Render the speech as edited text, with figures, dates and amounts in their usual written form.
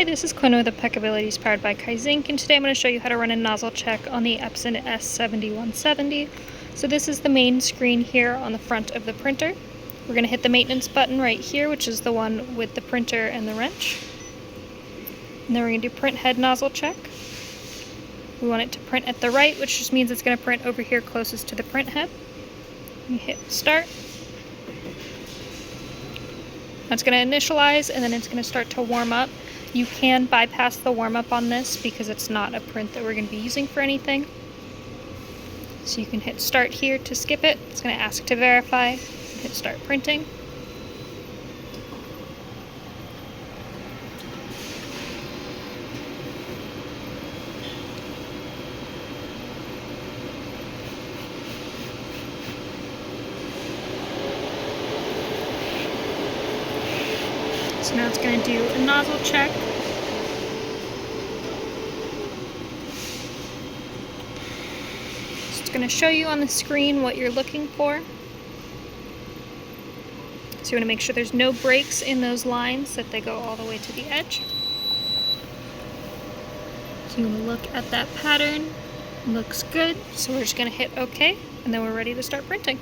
Hi, this is Quinn with Impeccabilities powered by Kaizink, and today I'm going to show you how to run a nozzle check on the Epson S7170. So this is the main screen here on the front of the printer. We're going to hit the maintenance button right here, which is the one with the printer and the wrench. And then we're going to do print head nozzle check. We want it to print at the right, which just means it's going to print over here closest to the print head. We hit start. It's going to initialize and then it's going to start to warm up. You can bypass the warm up on this because it's not a print that we're going to be using for anything. So you can hit start here to skip it. It's going to ask to verify and hit start printing. So now it's going to do a nozzle check. So it's going to show you on the screen what you're looking for. So you want to make sure there's no breaks in those lines, that they go all the way to the edge. So you want to look at that pattern. Looks good. So we're just going to hit OK, and then we're ready to start printing.